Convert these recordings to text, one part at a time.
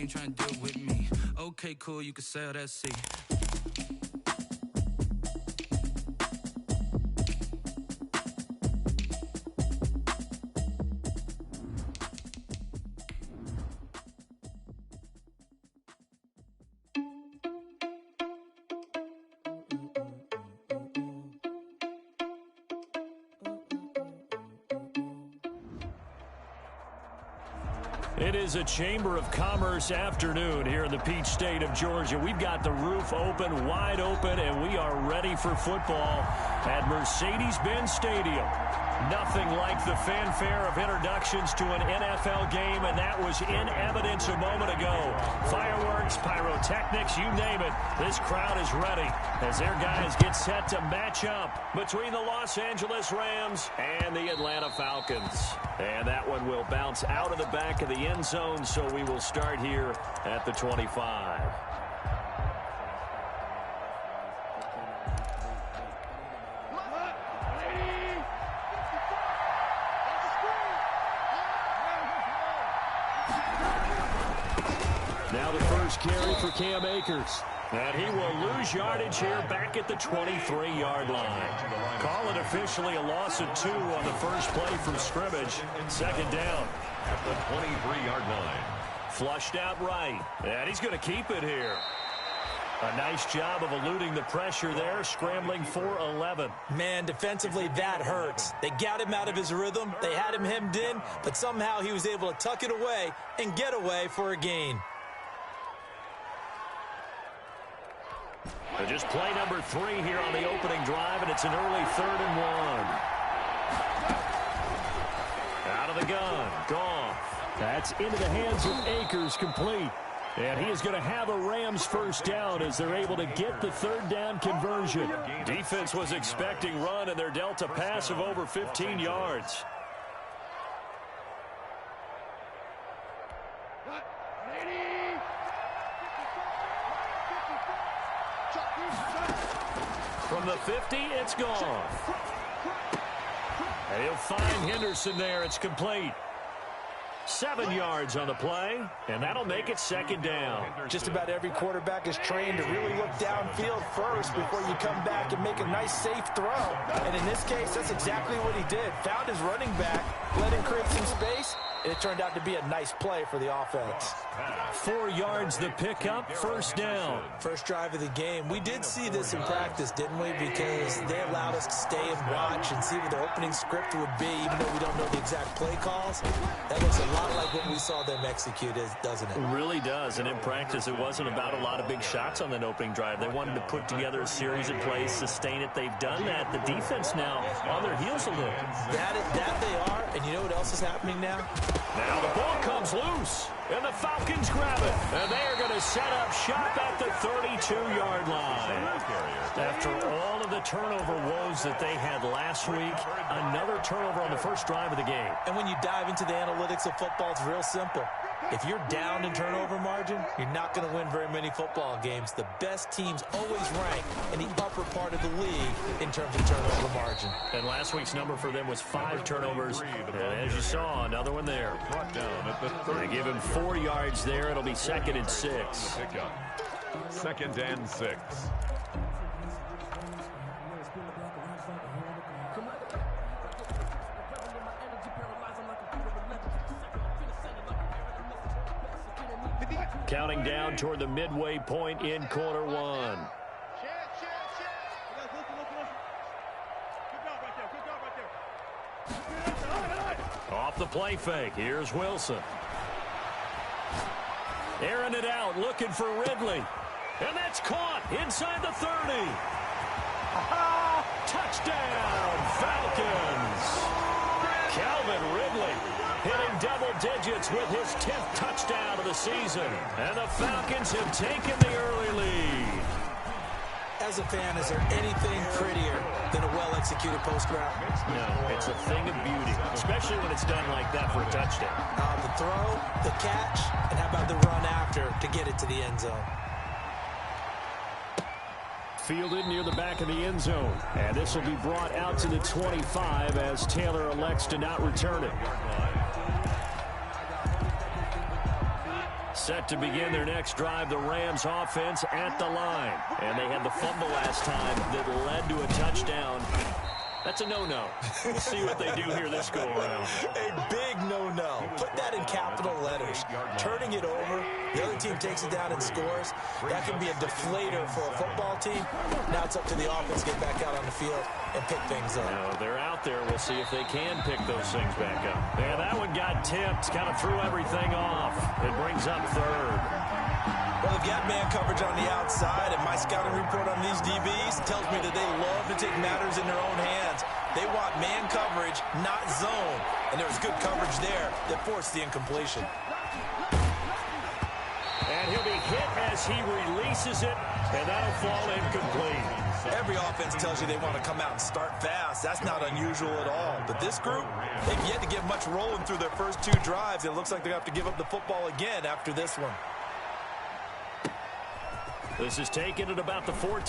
ain't trying to deal with me. Okay, cool, you can sail that sea. It is a Chamber of Commerce afternoon here in the Peach State of Georgia. We've got the roof open, wide open, and we are ready for football at Mercedes-Benz Stadium. Nothing like the fanfare of introductions to an NFL game, and that was in evidence a moment ago. Fireworks, pyrotechnics, you name it. This crowd is ready as their guys get set to match up between the Los Angeles Rams and the Atlanta Falcons. And that one will bounce out of the back of the end zone, so we will start here at the 25. Now the first carry for Cam Akers. And he will lose yardage here back at the 23-yard line. Call it officially a loss of 2 on the first play from scrimmage. Second down at the 23-yard line. Flushed out right. And he's going to keep it here. A nice job of eluding the pressure there, scrambling for 11. Man, defensively, that hurts. They got him out of his rhythm. They had him hemmed in, but somehow he was able to tuck it away and get away for a gain. So just play number 3 here on the opening drive, and it's an early 3rd and 1. Out of the gun, Goff. That's into the hands of Akers, complete. And he is going to have a Rams first down as they're able to get the 3rd down conversion. Defense was expecting run, and they're dealt a pass of over 15 yards. From the 50, it's gone. And he'll find Henderson there. It's complete. 7 yards on the play, and that'll make it second down. Just about every quarterback is trained to really look downfield first before you come back and make a nice, safe throw. And in this case, that's exactly what he did. Found his running back, let him create some space, and it turned out to be a nice play for the offense. 4 yards the pickup, first down. First drive of the game. We did see this in practice, didn't we? Because they allowed us to stay and watch and see what the opening script would be, even though we don't know the exact play calls. That looks a lot like what we saw them execute, doesn't it? It really does, and in practice, it wasn't about a lot of big shots on that opening drive. They wanted to put together a series of plays, sustain it. They've done that. The defense now on their heels a little. That they are, and you know what else is happening now? Now the ball comes loose, and the Falcons grab it. And they are going to set up shop at the 32-yard line. After all of the turnover woes that they had last week, another turnover on the first drive of the game. And when you dive into the analytics of football, it's real simple. If you're down in turnover margin, you're not going to win very many football games. The best teams always rank in the upper part of the league in terms of turnover margin. And last week's number for them was 5 turnovers. And as you saw, another one there. They give him 4 yards there. It'll be 2nd and 6. 2nd and 6. Counting down toward the midway point in quarter 1. Off the play fake. Here's Wilson. Airing it out, looking for Ridley. And that's caught inside the 30. Touchdown, Falcons. Calvin Ridley hitting double digits with his 10th touchdown of the season. And the Falcons have taken the early lead. As a fan, is there anything prettier than a well-executed post route? No, it's a thing of beauty, especially when it's done like that for a touchdown. The throw, the catch, and how about the run after to get it to the end zone? Fielded near the back of the end zone. And this will be brought out to the 25 as Taylor elects to not return it. Set to begin their next drive, the Rams offense at the line. And they had the fumble last time that led to a touchdown. That's a no-no. We'll see what they do here this go-around. A big no-no. Put that in capital letters. Turning it over, the other team takes it down and scores. That can be a deflator for a football team. Now it's up to the offense to get back out on the field and pick things up. No, they're out there. We'll see if they can pick those things back up. Yeah, that one got tipped. Kind of threw everything off. It brings up third. Well, they've got man coverage on the outside, and my scouting report on these DBs tells me that they love to take matters in their own hands. They want man coverage, not zone. And there was good coverage there that forced the incompletion. And he'll be hit as he releases it, and that'll fall incomplete. Every offense tells you they want to come out and start fast. That's not unusual at all. But this group, they've yet to get much rolling through their first two drives. It looks like they're going to have to give up the football again after this one. This is taken at about the 14.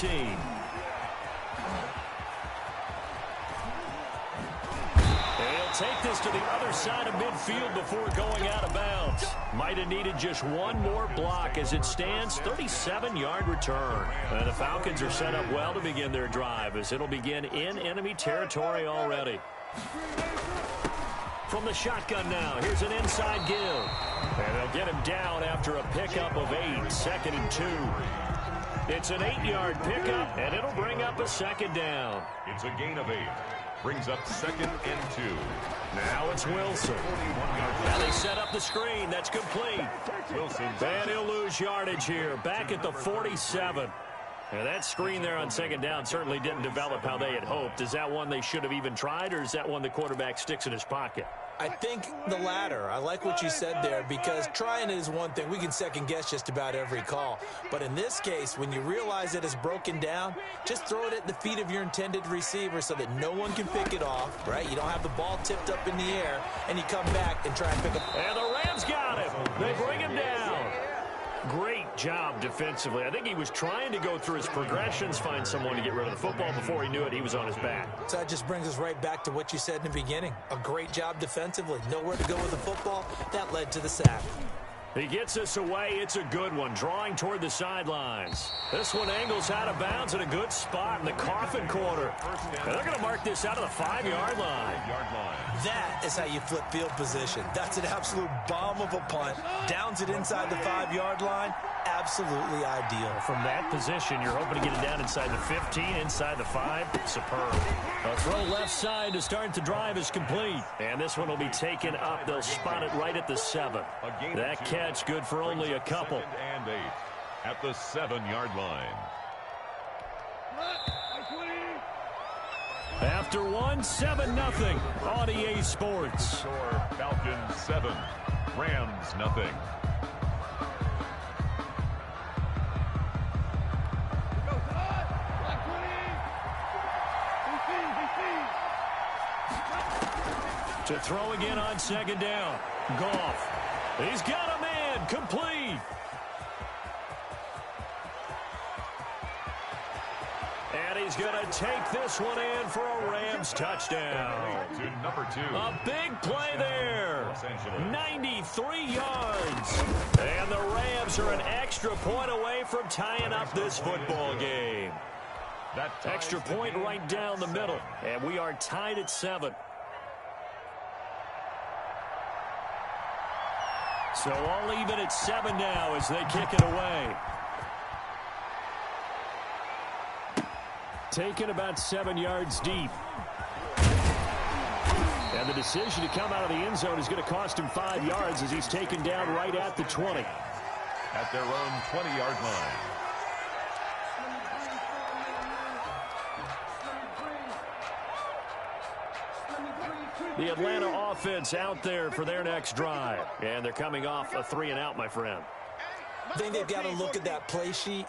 He'll take this to the other side of midfield before going out of bounds. Might have needed just one more block. As it stands, 37-yard return. And the Falcons are set up well to begin their drive, as it'll begin in enemy territory already. From the shotgun now, here's an inside give. And they'll get him down after a pickup of 8, 2nd and 2. It's an 8-yard pickup, and it'll bring up a second down. It's a gain of 8. Brings up 2nd and 2. Now it's Wilson. Now they set up the screen. That's complete. Wilson. And he'll lose yardage here. Back at the 47. And that screen there on second down certainly didn't develop how they had hoped. Is that one they should have even tried, or is that one the quarterback sticks in his pocket? I think the latter. I like what you said there, because trying is one thing. We can second guess just about every call. But in this case, when you realize it is broken down, just throw it at the feet of your intended receiver so that no one can pick it off, right? You don't have the ball tipped up in the air, and you come back and try and pick up. And the Rams got him. They bring him down. Great job defensively. I think he was trying to go through his progressions, find someone to get rid of the football. Before he knew it, he was on his back. So that just brings us right back to what you said in the beginning. A great job defensively. Nowhere to go with the football. That led to the sack. He gets us away. It's a good one, drawing toward the sidelines. This one angles out of bounds in a good spot in the coffin corner. And they're going to mark this out of the 5-yard line. That is how you flip field position. That's an absolute bomb of a punt. Downs it inside the 5-yard line. Absolutely ideal. From that position, you're hoping to get it down inside the 15, inside the 5. Superb. A throw left side to start the drive is complete. And this one will be taken up. They'll spot it right at the 7. That catch good for only a couple. 2nd and 8 at the 7-yard line. After 7-0 on EA Sports. Score Falcons 7, Rams nothing. To throw again on second down. Goff. He's got a man. Complete. And he's going to take this one in for a Rams touchdown. To number 2. A big play there. 93 yards. And the Rams are an extra point away from tying up this football game. That extra point right down the middle. And we are tied at 7. So all even at 7 now as they kick it away. Taken about 7 yards deep. And the decision to come out of the end zone is going to cost him 5 yards as he's taken down right at the 20. At their own 20-yard line. The Atlanta offense out there for their next drive. And they're coming off a 3-and-out, my friend. I think they've got to look at that play sheet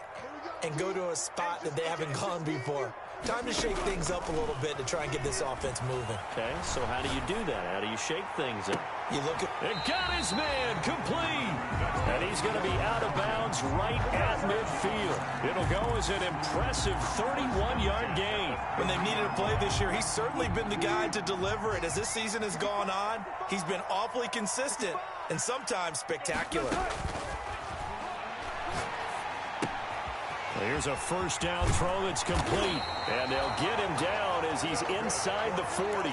and go to a spot that they haven't gone before. Time to shake things up a little bit to try and get this offense moving. Okay, so how do you do that? How do you shake things up? You look at... It got his man complete. And he's going to be out of bounds right at midfield. It'll go as an impressive 31-yard gain. When they've needed a play this year, he's certainly been the guy to deliver it. As this season has gone on, he's been awfully consistent and sometimes spectacular. Here's a first down throw that's complete. And they'll get him down as he's inside the 40.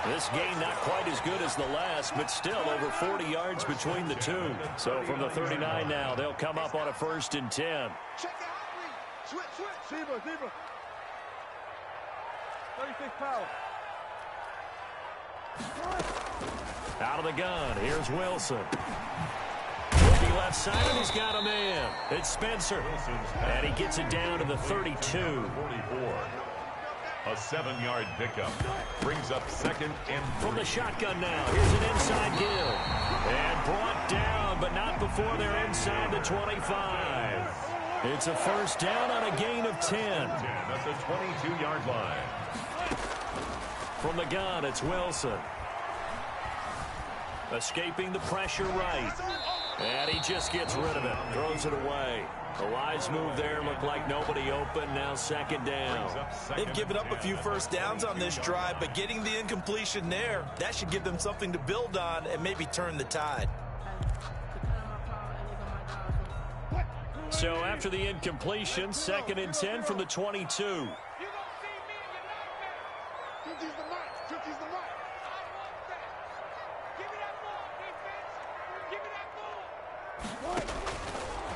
This gain not quite as good as the last, but still over 40 yards between the two. So from the 39 now, they'll come up on a 1st and 10. Check it out. Switch. Zebra. 36 power. Out of the gun. Here's Wilson. Looking left side, and he's got a man. It's Spencer. And he gets it down to the 32. 44. A 7-yard pickup. Brings up 2nd and 3. From the shotgun now. Here's an inside give. And brought down, but not before they're inside the 25. It's a first down on a gain of 10. At the 22-yard line. From the gun, it's Wilson. Escaping the pressure right. And he just gets rid of it. Throws it away. A wise move there. Looked like nobody open. Now 2nd down. They've given up a few first downs on this drive, but getting the incompletion there, that should give them something to build on and maybe turn the tide. So after the incompletion, 2nd and 10 from the 22.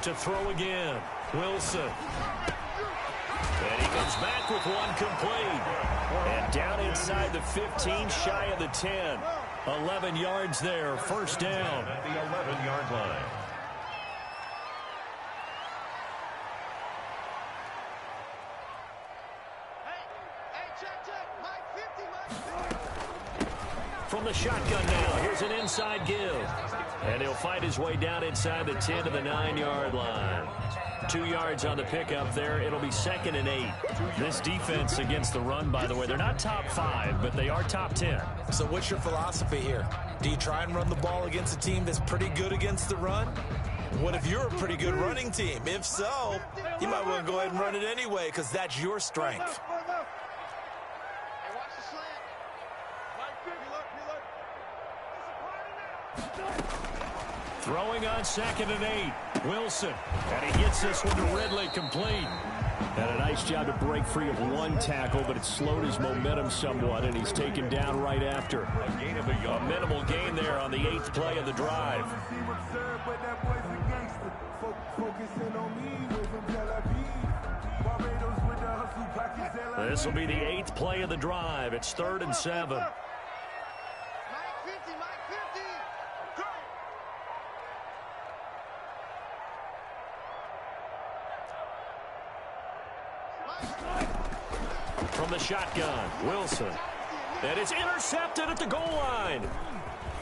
To throw again, Wilson. And he comes back with one complete. And down inside the 15, shy of the 10. 11 yards there, first down. At the 11-yard line. From the shotgun now, here's an inside give. And he'll fight his way down inside the 10 to the 9-yard line. 2 yards on the pickup there. It'll be 2nd and 8. This defense against the run, by the way, they're not top 5, but they are top 10. So what's your philosophy here? Do you try and run the ball against a team that's pretty good against the run? What if you're a pretty good running team? If so, you might want to go ahead and run it anyway because that's your strength. Throwing on 2nd and 8. Wilson. And he gets this one to Ridley complete. And a nice job to break free of one tackle, but it slowed his momentum somewhat, and he's taken down right after. A minimal gain there on the 8th play of the drive. This will be the 8th play of the drive. It's 3rd and 7. From the shotgun, Wilson. And it's intercepted at the goal line.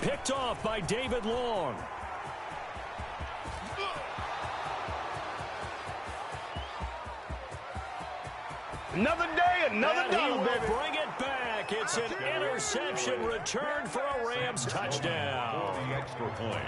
Picked off by David Long. Another day, another dollar, He will baby. bring it back. It's an interception return for a Rams touchdown. The extra point.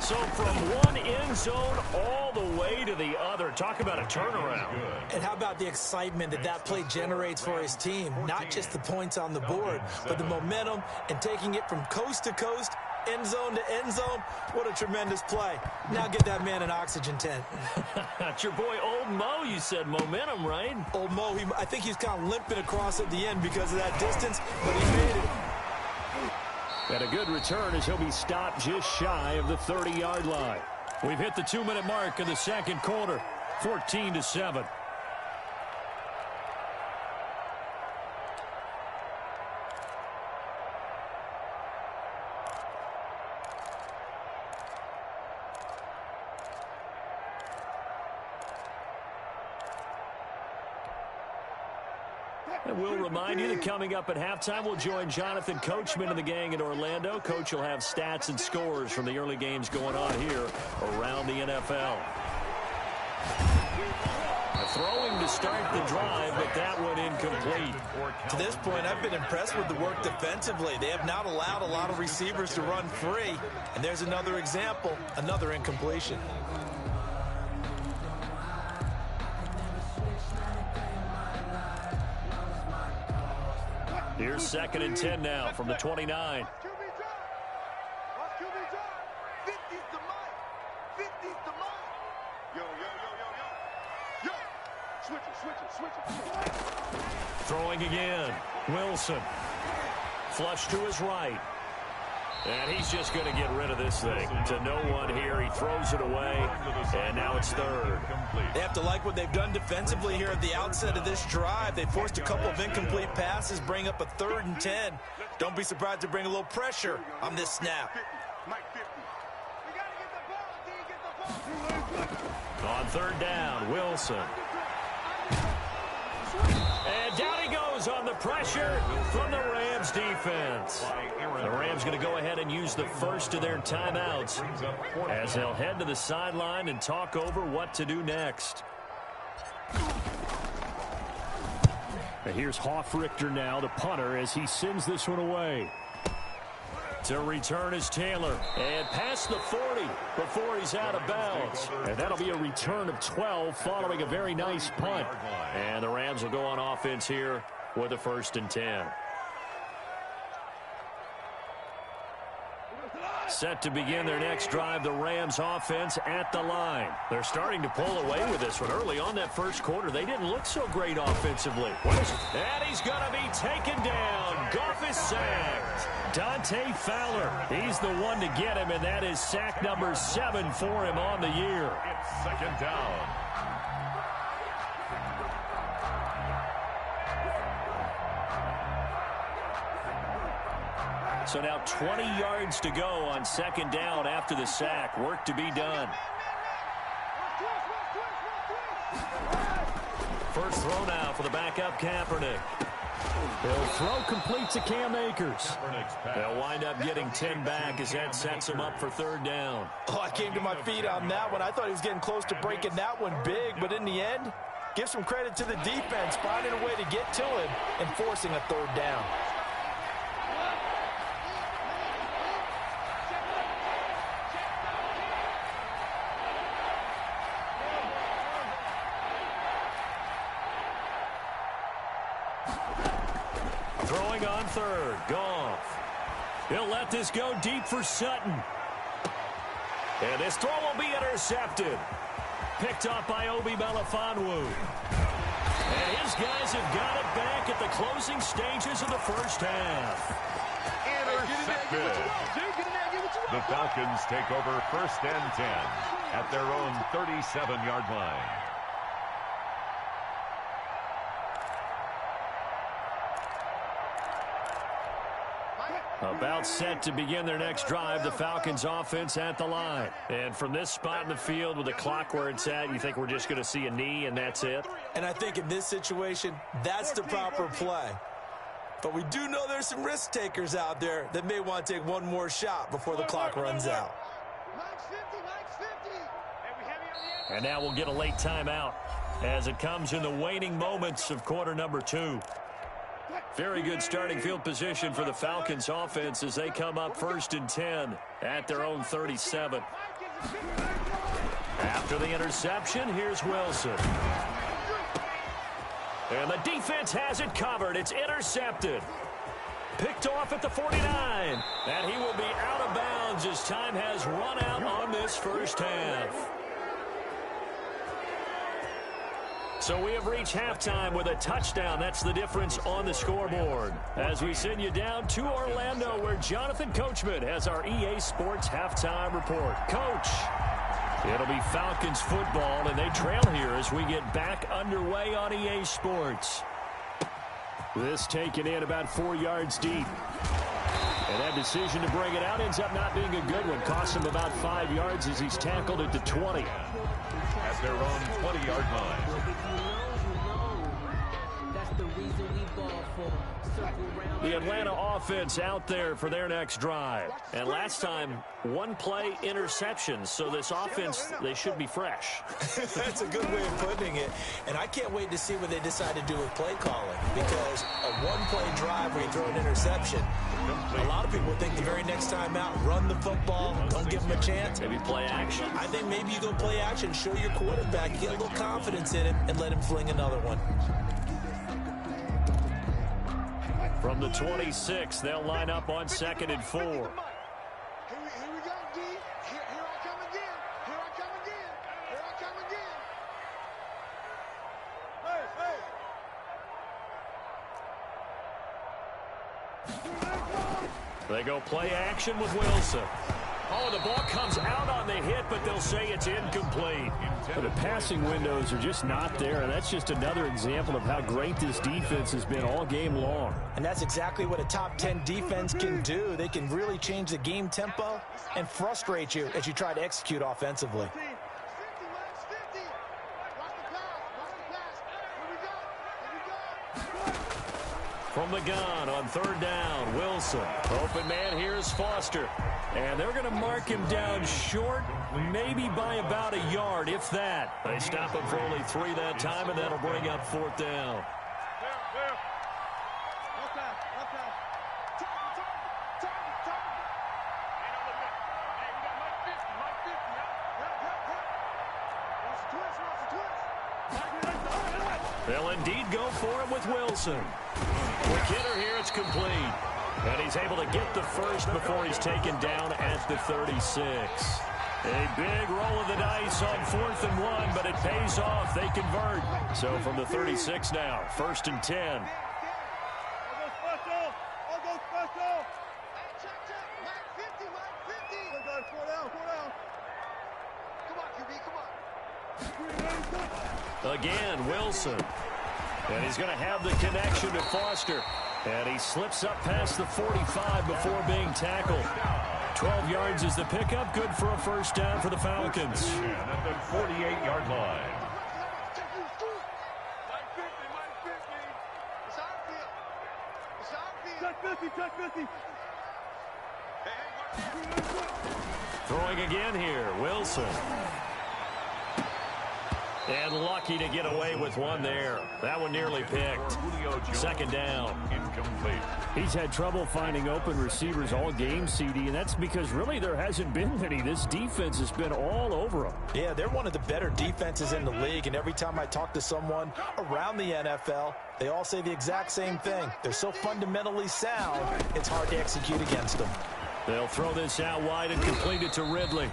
So from one end zone all the way to the other. Talk about a turnaround. And how about the excitement that play generates for his team? Not just the points on the board, but the momentum and taking it from coast to coast, end zone to end zone. What a tremendous play. Now get that man an oxygen tent. That's your boy Old Mo. You said momentum, right? Old Mo, I think he's kind of limping across at the end because of that distance, but he made it. And a good return as he'll be stopped just shy of the 30-yard line. We've hit the 2-minute mark in the second quarter, 14-7. And we'll remind you that coming up at halftime, we'll join Jonathan Coachman and the gang in Orlando. Coach will have stats and scores from the early games going on here around the NFL. Throwing to start the drive, but that one incomplete. To this point, I've been impressed with the work defensively. They have not allowed a lot of receivers to run free. And there's another example, another incompletion. Here's 2nd and 10 now from the 29. Yo, switch it. Throwing again. Wilson. Flush to his right. And he's just going to get rid of this thing. To no one here. He throws it away. And now it's third. They have to like what they've done defensively here at the outset of this drive. They forced a couple of incomplete passes, bring up a 3rd and 10. Don't be surprised to bring a little pressure on this snap. On 3rd down, Wilson. And down he goes on the pressure from the Rams defense. The Rams going to go ahead and use the first of their timeouts as they'll head to the sideline and talk over what to do next. And here's Hofrichter now, the punter, as he sends this one away. To return is Taylor. And past the 40 before he's out of bounds. And that'll be a return of 12 following a very nice punt. And the Rams will go on offense here with a 1st and 10. Set to begin their next drive, the Rams offense at the line. They're starting to pull away with this one. Early on that first quarter, they didn't look so great offensively. And he's going to be taken down. Goff is sacked. Dante Fowler, he's the one to get him, and that is sack number 7 for him on the year. It's 2nd down. So now 20 yards to go on 2nd down after the sack. Work to be done. First throw now for the backup Kaepernick. He'll throw complete to Cam Akers. They'll wind up getting 10 back as that sets him up for 3rd down. Oh, I came to my feet on that one. I thought he was getting close to breaking that one big, but in the end, give some credit to the defense, finding a way to get to him and forcing a 3rd down. Throwing on 3rd, Goff. He'll let this go deep for Sutton. And this throw will be intercepted. Picked off by Obi Melifonwu. And his guys have got it back at the closing stages of the first half. Intercepted. The Falcons take over 1st and 10 at their own 37-yard line. About set to begin their next drive, the Falcons offense at the line. And from this spot in the field with the clock where it's at, you think we're just going to see a knee and that's it? And I think in this situation, that's the proper play. But we do know there's some risk takers out there that may want to take one more shot before the clock runs out. And now we'll get a late timeout as it comes in the waning moments of quarter number 2. Very good starting field position for the Falcons offense as they come up 1st and 10 at their own 37. After the interception, here's Wilson. And the defense has it covered. It's intercepted. Picked off at the 49. And he will be out of bounds as time has run out on this first half. So we have reached halftime with a touchdown. That's the difference on the scoreboard. As we send you down to Orlando, where Jonathan Coachman has our EA Sports halftime report. Coach, it'll be Falcons football, and they trail here as we get back underway on EA Sports. This taken in about 4 yards deep. And that decision to bring it out ends up not being a good one. Costs him about 5 yards as he's tackled at the 20. At their own 20-yard line. The Atlanta offense out there for their next drive. And last time, 1-play interception. So this offense, they should be fresh. That's a good way of putting it. And I can't wait to see what they decide to do with play calling. Because a 1-play drive where you throw an interception, a lot of people think the very next time out, run the football, don't give them a chance. Maybe play action. I think maybe you go play action, show your quarterback, get a little confidence in him, and let him fling another one. From the 26, they'll line up on 2nd and 4. Here we go, D. Here I come again. Here I come again. Here I come again. They go play action with Wilson. Oh, the ball comes out on the hit, but they'll say it's incomplete. But the passing windows are just not there, and that's just another example of how great this defense has been all game long. And that's exactly what a top 10 defense can do. They can really change the game tempo and frustrate you as you try to execute offensively. From the gun on third down, Wilson. Open man, here's Foster. And they're going to mark him down short, maybe by about a yard, if that. They stop him for only 3 that time, and that'll bring up fourth down. They'll indeed go for it with Wilson. McKinnon here, it's complete. And he's able to get the first before he's taken down at the 36. A big roll of the dice on 4th and 1, but it pays off. They convert. So from the 36 now, 1st and 10. Again, Wilson. And he's going to have the connection to Foster. And he slips up past the 45 before being tackled. 12 yards is the pickup. Good for a first down for the Falcons. And at the 48-yard line. Throwing again here, Wilson. And lucky to get away with one there. That one nearly picked. Second down. Incomplete. He's had trouble finding open receivers all game, CD, and that's because really there hasn't been many. This defense has been all over them. Yeah, they're one of the better defenses in the league, and every time I talk to someone around the NFL, they all say the exact same thing. They're so fundamentally sound, it's hard to execute against them. They'll throw this out wide and complete it to Ridley.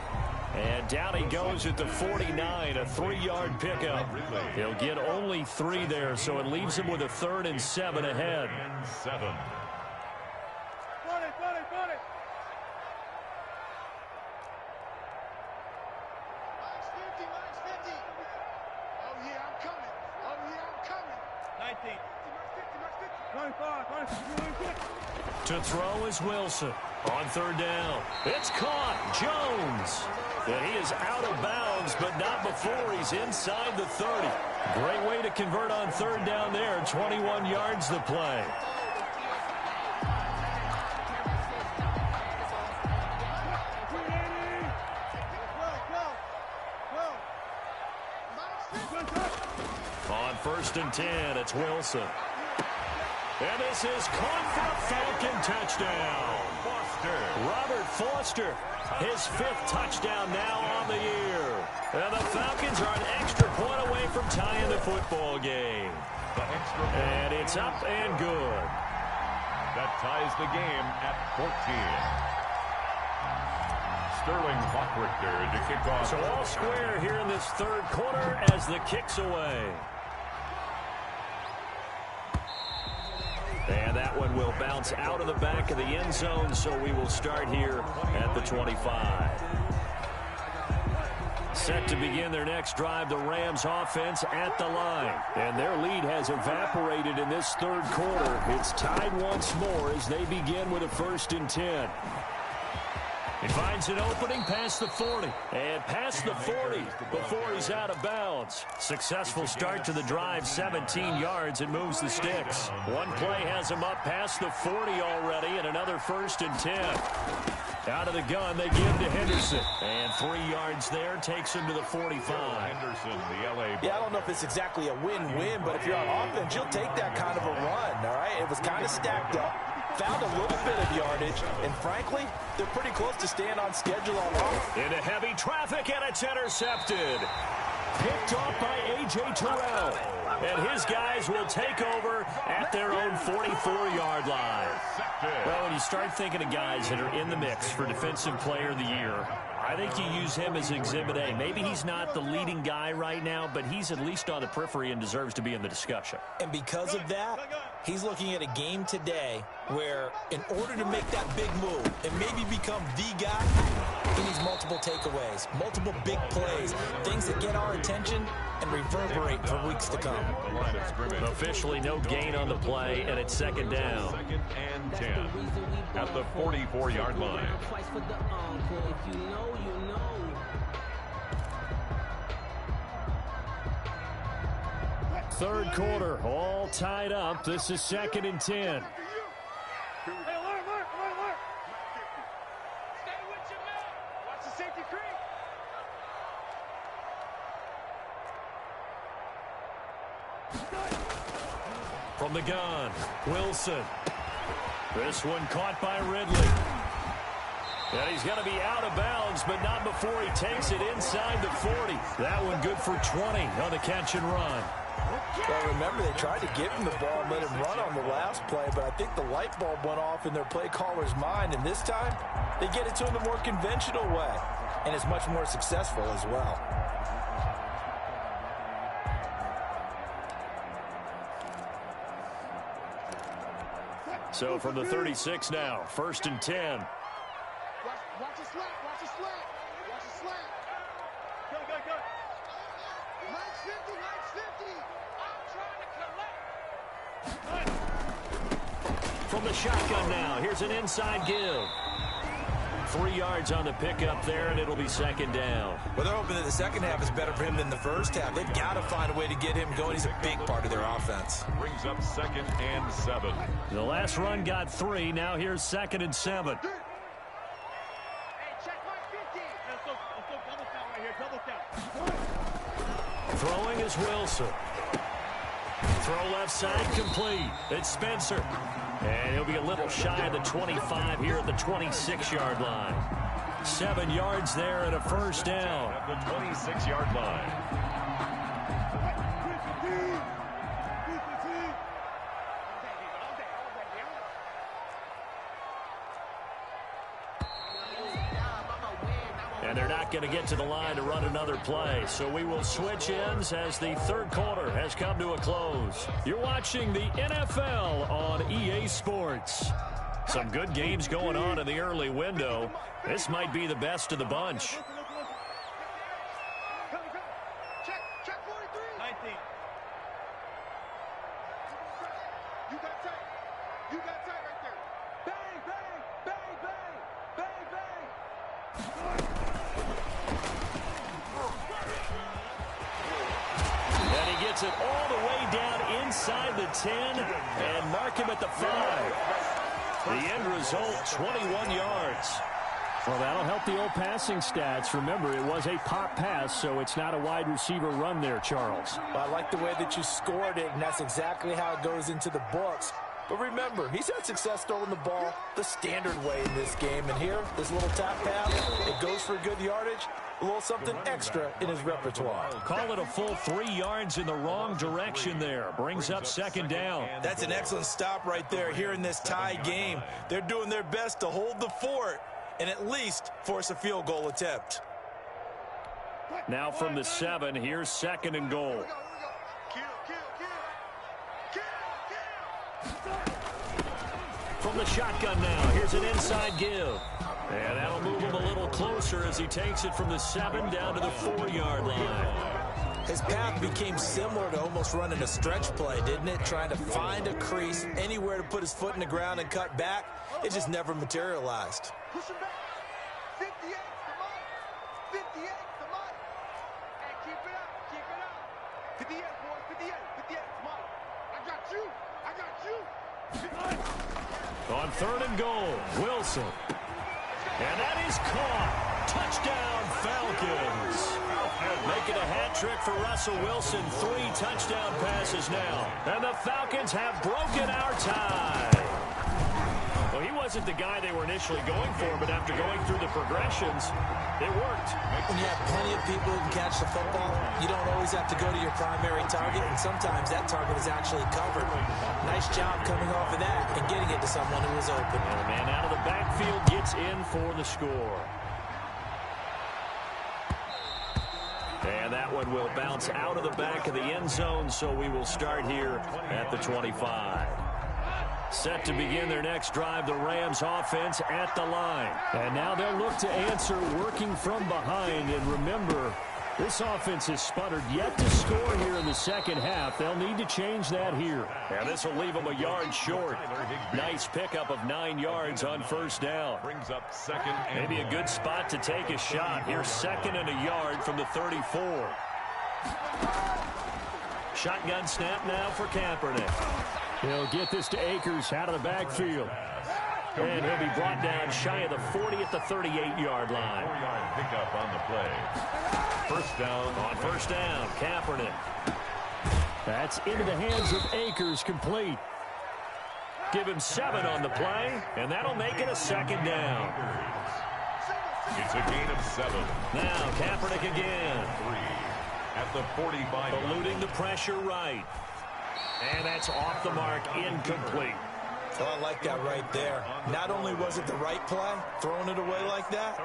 And down he goes at the 49, a 3-yard pickup. He'll get only 3 there, so it leaves him with a 3rd and 7 ahead. 7. To throw is Wilson. On 3rd down. It's caught. Jones. And he is out of bounds, but not before he's inside the 30. Great way to convert on 3rd down there. 21 yards the play. On 1st and 10, it's Wilson. And this is caught for a Falcon touchdown. Robert Foster, his 5th touchdown now on the year. And the Falcons are an extra point away from tying the football game. And it's up and good. That ties the game at 14. Sterling Hockrichter to kick off. So all square here in this 3rd quarter as the kick's away. And that one will bounce out of the back of the end zone, so we will start here at the 25. Set to begin their next drive, the Rams offense at the line. And their lead has evaporated in this 3rd quarter. It's tied once more as they begin with a 1st and 10. He finds an opening past the 40. And past the 40 before he's out of bounds. Successful start to the drive, 17 yards, and moves the sticks. One play has him up past the 40 already, and another 1st and 10. Out of the gun, they give to Henderson. And 3 yards there takes him to the 45. Henderson, the LA. Yeah, I don't know if it's exactly a win-win, but if you're on offense, you'll take that kind of a run, all right? It was kind of stacked up. Found a little bit of yardage, and frankly, they're pretty close to staying on schedule already. Into heavy traffic, and it's intercepted. Picked off by A.J. Terrell. And his guys will take over at their own 44-yard line. Well, when you start thinking of guys that are in the mix for Defensive Player of the Year, I think you use him as Exhibit A. Maybe he's not the leading guy right now, but he's at least on the periphery and deserves to be in the discussion. And because of that, he's looking at a game today where in order to make that big move and maybe become the guy, he needs multiple takeaways, multiple big plays, things that get our attention and reverberate for weeks to come. Officially no gain on the play, and it's second down. 2nd and 10 at the 44-yard line. Third quarter, all tied up. This is 2nd and 10. Hey, alert. Stay with your man. Watch the safety creep. From the gun, Wilson. This one caught by Ridley. And he's going to be out of bounds, but not before he takes it inside the 40. That one good for 20 on the catch and run. Well, remember, they tried to give him the ball and let him run on the last play, but I think the light bulb went off in their play caller's mind, and this time they get it to him the more conventional way, and it's much more successful as well. So from the 36 now, 1st and 10. Watch the slant. Watch the slant. Watch the slant. Go. Nice 50. I'm trying to collect. From the shotgun now, here's an inside give. 3 yards on the pickup there, and it'll be second down. Well, they're hoping that the second half is better for him than the first half. They've got to find a way to get him going. He's a big part of their offense. Brings up 2nd and 7. The last run got 3. Now here's 2nd and 7. Hey, check my 50. Let's go double count right here. Double count. Throwing is Wilson. Throw left side complete. It's Spencer. And he'll be a little shy of the 25 here at the 26-yard line. 7 yards there and a first down. At the 26-yard line. And they're not going to get to the line to run another play. So we will switch ends as the third quarter has come to a close. You're watching the NFL on EA Sports. Some good games going on in the early window. This might be the best of the bunch. Check 43. 19. You got tight. You got tight right there. Bang, bang, bang, bang, bang, bang. And he gets it all the way down inside the 10 and mark him at the 5. The end result, 21 yards. Well, that'll help the old passing stats. Remember, it was a pop pass, so it's not a wide receiver run there, Charles. Well, I like the way that you scored it, and that's exactly how it goes into the books. But remember, he's had success throwing the ball the standard way in this game. And here, this little tap pass, it goes for good yardage, a little something extra in his repertoire. Call it a full 3 yards in the wrong direction there. Brings up second down. That's an excellent stop right there here in this tie game. They're doing their best to hold the fort and at least force a field goal attempt. Now from the 7, here's 2nd and goal. From the shotgun now, here's an inside give. And that'll move him a little closer as he takes it from the 7 down to the 4-yard line. His path became similar to almost running a stretch play, didn't it? Trying to find a crease, anywhere to put his foot in the ground and cut back. It just never materialized. Push him back. 58, come on. 58, come on. Hey, keep it up, keep it up. 58, boys, 58, come on. I got you. On 3rd and goal, Wilson. And that is caught. Touchdown, Falcons. Making a hat trick for Russell Wilson. 3 touchdown passes now. And the Falcons have broken our tie. Well, he wasn't the guy they were initially going for, but after going through the progressions, it worked. When you have plenty of people who can catch the football, you don't always have to go to your primary target, and sometimes that target is actually covered. Nice job coming off of that and getting it to someone who was open. And a man out of the backfield gets in for the score. And that one will bounce out of the back of the end zone, so we will start here at the 25. Set to begin their next drive, the Rams offense at the line. And now they'll look to answer working from behind. And remember, this offense has sputtered yet to score here in the second half. They'll need to change that here. And this will leave them a yard short. Nice pickup of 9 yards on first down. Brings up second and Maybe a good spot to take a shot. Here's second and a yard from the 34. Shotgun snap now for Kaepernick. He'll get this to Akers out of the backfield. And he'll be brought down shy of the 40 at the 38-yard line. 4-yard pickup on the play. First down. On first down, Kaepernick. That's into the hands of Akers, complete. Give him 7 on the play, and that'll make it a second down. It's a gain of 7. Now Kaepernick again. 3 at the 45. Eluding the pressure right. And that's off the mark, incomplete. Oh, I like that right there. Not only was it the right play, throwing it away like that,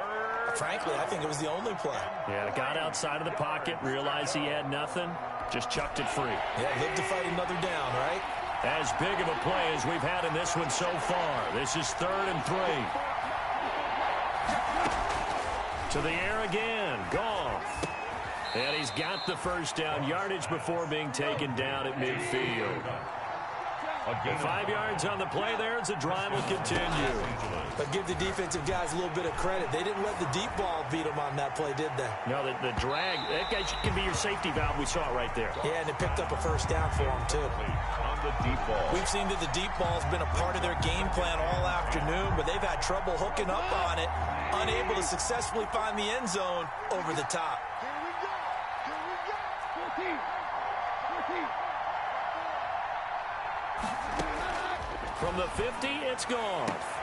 frankly, I think it was the only play. Yeah, got outside of the pocket, realized he had nothing, just chucked it free. Yeah, live to fight another down, right? As big of a play as we've had in this one so far. This is 3rd and 3. To the air again, Goff. And he's got the first down, yardage before being taken down at midfield. 5 yards on the play there as the drive will continue. But give the defensive guys a little bit of credit. They didn't let the deep ball beat them on that play, did they? No, the drag, that guy can be your safety valve. We saw it right there. Yeah, and they picked up a first down for them, too. On the deep ball. We've seen that the deep ball's been a part of their game plan all afternoon, but they've had trouble hooking up on it, unable to successfully find the end zone over the top. From the 50, it's Goff.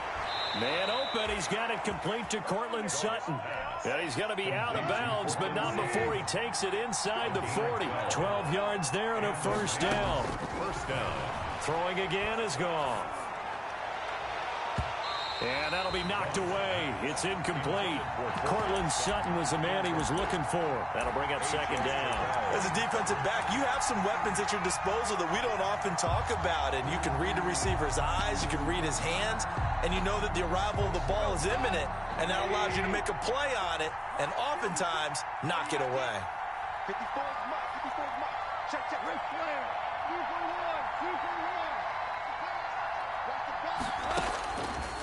Man open, he's got it complete to Cortland Sutton. And he's going to be out of bounds, but not before he takes it inside the 40. 12 yards there and a first down. First down. Throwing again is Goff. And that'll be knocked away. It's incomplete. Cortland Sutton was the man he was looking for. That'll bring up second down. As a defensive back, you have some weapons at your disposal that we don't often talk about. And you can read the receiver's eyes, you can read his hands, and you know that the arrival of the ball is imminent, and that allows you to make a play on it and oftentimes knock it away. 54 is Mike. 54 is Mike. Check, check. Risk player. 2 for 1. 2 for 1. Watch the ball.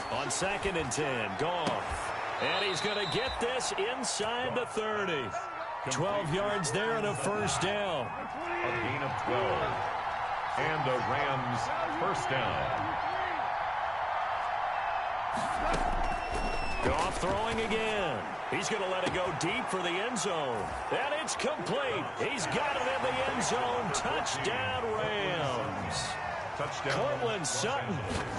On 2nd and 10, Goff. And he's going to get this inside the 30. 12 yards there and a first down. A gain of 12. And the Rams first down. Goff throwing again. He's going to let it go deep for the end zone. And it's complete. He's got it in the end zone. Touchdown, Rams. Touchdown. Cortland Sutton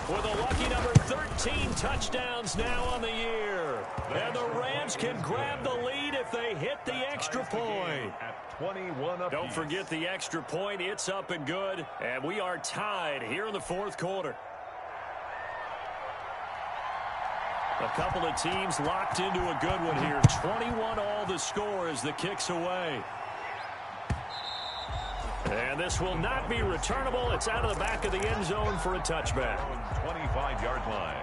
with a lucky number 13 touchdowns now on the year. And the Rams can grab the lead if they hit the extra point. At 21 apiece. Don't forget the extra point. It's up and good. And we are tied here in the 4th quarter. A couple of teams locked into a good one here. 21 all the score as the kick's away. And this will not be returnable. It's out of the back of the end zone for a touchback. 25-yard line.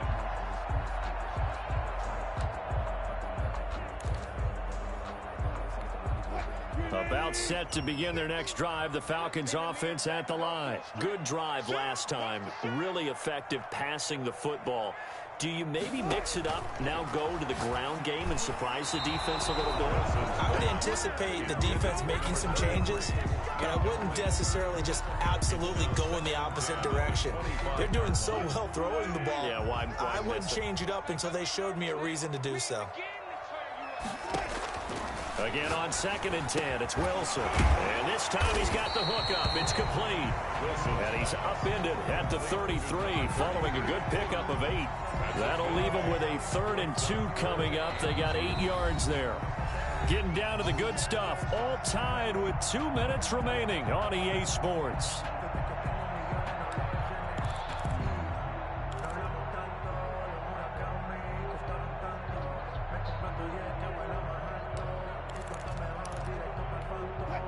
About set to begin their next drive, the Falcons offense at the line. Good drive last time. Really effective passing the football. Do you maybe mix it up, now go to the ground game and surprise the defense a little bit? I would anticipate the defense making some changes, but I wouldn't necessarily just absolutely go in the opposite direction. They're doing so well throwing the ball. Yeah, why I wouldn't change it up until they showed me a reason to do so. Again on 2nd and 10, it's Wilson. And this time he's got the hook up. It's complete. And he's upended at the 33 following a good pickup of 8. That'll leave him with a 3rd and 2 coming up. They got 8 yards there. Getting down to the good stuff. All tied with 2 minutes remaining on EA Sports.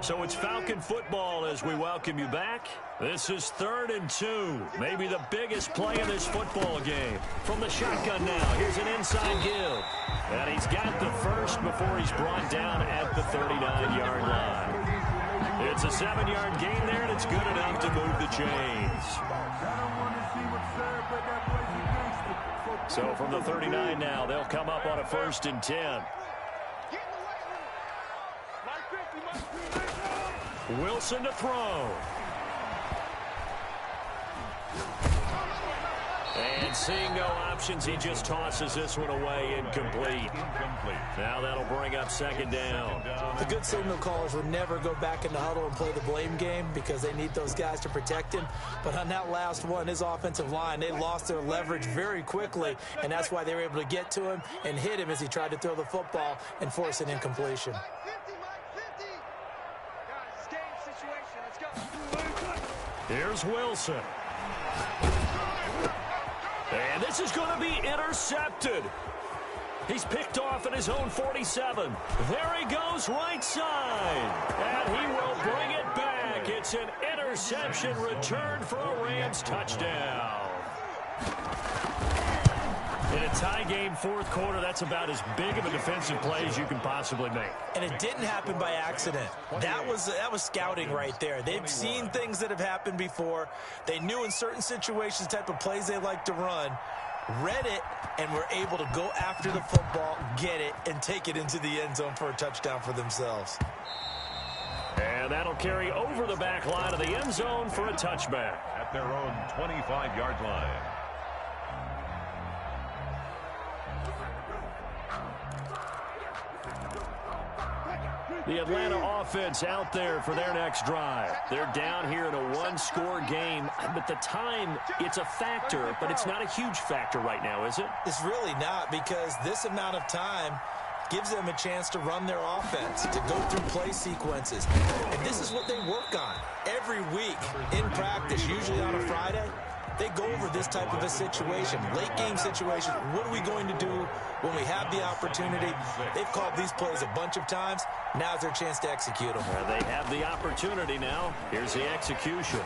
So it's Falcon football as we welcome you back. This is 3rd and 2. Maybe the biggest play in this football game. From the shotgun now, here's an inside give. And he's got the first before he's brought down at the 39-yard line. It's a 7-yard gain there, and it's good enough to move the chains. So from the 39 now, they'll come up on a 1st and 10. Wilson to throw. And seeing no options, he just tosses this one away, incomplete. Now that'll bring up 2nd down. The good signal callers would never go back in the huddle and play the blame game because they need those guys to protect him. But on that last one, his offensive line, they lost their leverage very quickly, and that's why they were able to get to him and hit him as he tried to throw the football and force an incompletion. Here's Wilson. And this is going to be intercepted. He's picked off at his own 47. There he goes, right side. And he will bring it back. It's an interception returned for a Rams touchdown. In a tie game, 4th quarter, that's about as big of a defensive play as you can possibly make. And it didn't happen by accident. That was scouting right there. They've seen things that have happened before. They knew in certain situations the type of plays they like to run, read it, and were able to go after the football, get it, and take it into the end zone for a touchdown for themselves. And that'll carry over the back line of the end zone for a touchback. At their own 25-yard line. The Atlanta offense out there for their next drive. They're down here in a 1-score game, but the time, it's a factor, but it's not a huge factor right now, is it? It's really not, because this amount of time gives them a chance to run their offense, to go through play sequences. And this is what they work on every week in practice, usually on a Friday. They go over this type of a situation, late game situation. What are we going to do when we have the opportunity? They've called these plays a bunch of times. Now's their chance to execute them. They have the opportunity now. Here's the execution.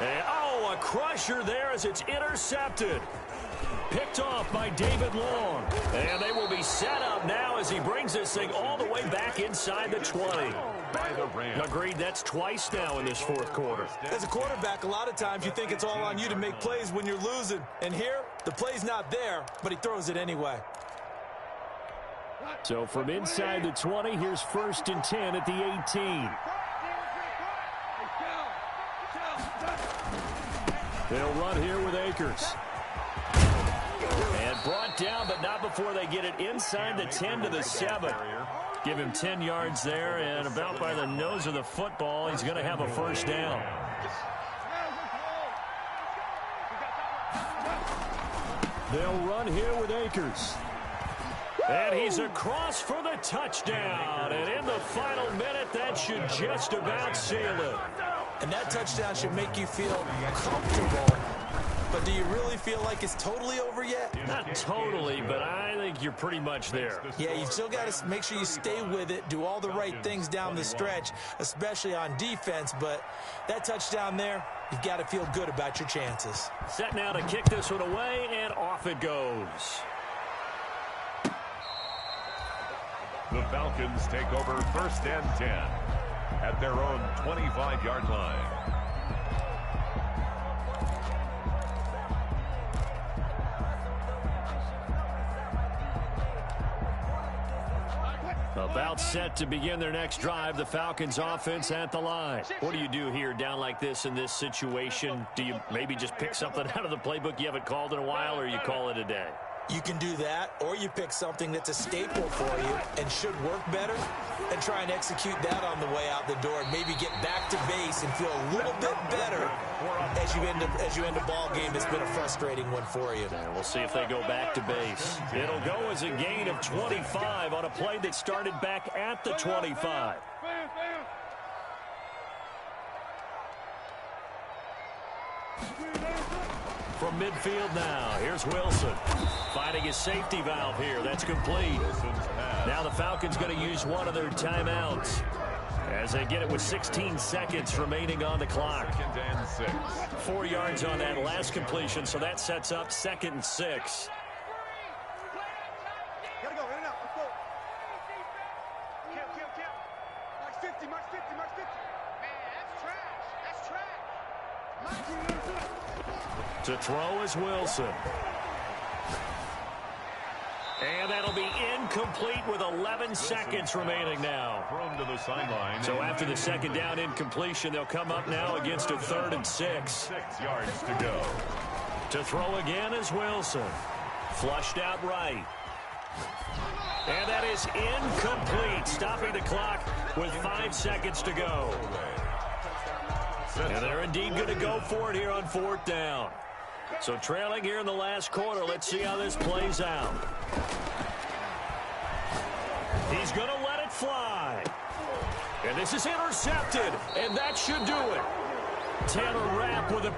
And, a crusher there as it's intercepted. Picked off by David Long. And they will be set up now as he brings this thing all the way back inside the 20. By the Rams. Agreed, that's twice now in this 4th quarter. As a quarterback, a lot of times you think it's all on you to make plays when you're losing. And here, the play's not there, but he throws it anyway. So from inside the 20, here's 1st and 10 at the 18. They'll run here with Akers. And brought down, but not before they get it inside the 10 to the 7. Give him 10 yards there, and about by the nose of the football, he's going to have a 1st down. They'll run here with Akers. And he's across for the touchdown. And in the final minute, that should just about seal it. And that touchdown should make you feel comfortable. But do you really feel like it's totally over yet? Not totally, but I think you're pretty much there. Yeah, you've still got to make sure you stay with it, do all the right things down the stretch, especially on defense. But that touchdown there, you've got to feel good about your chances. Set now to kick this one away, and off it goes. The Falcons take over 1st and 10 at their own 25-yard line. About set to begin their next drive, the Falcons offense at the line. What do you do here down like this in this situation? Do you maybe just pick something out of the playbook you haven't called in a while, or you call it a day? You can do that, or you pick something that's a staple for you and should work better and try and execute that on the way out the door and maybe get back to base and feel a little bit better as you end a ball game that's been a frustrating one for you. And we'll see if they go back to base. It'll go as a gain of 25 on a play that started back at the 25. from midfield now. Here's Wilson finding his safety valve here. That's complete. Now the Falcons going to use one of their timeouts as they get it with 16 seconds remaining on the clock. 2nd and 6. 4 yards on that last completion, so that sets up 2nd and 6. Gotta go, in and out, let's go. Count. Max 50, max 50, max 50. Man, that's trash. To throw is Wilson. And that'll be incomplete with 11 seconds remaining now. Thrown to the sideline. So after the 2nd down incompletion, they'll come up now against a 3rd and 6. 6 yards to go. To throw again is Wilson. Flushed out right. And that is incomplete, stopping the clock with 5 seconds to go. And they're indeed going to go for it here on 4th down. So trailing here in the last quarter. Let's see how this plays out. He's going to let it fly. And this is intercepted. And that should do it. Taylor Rapp with a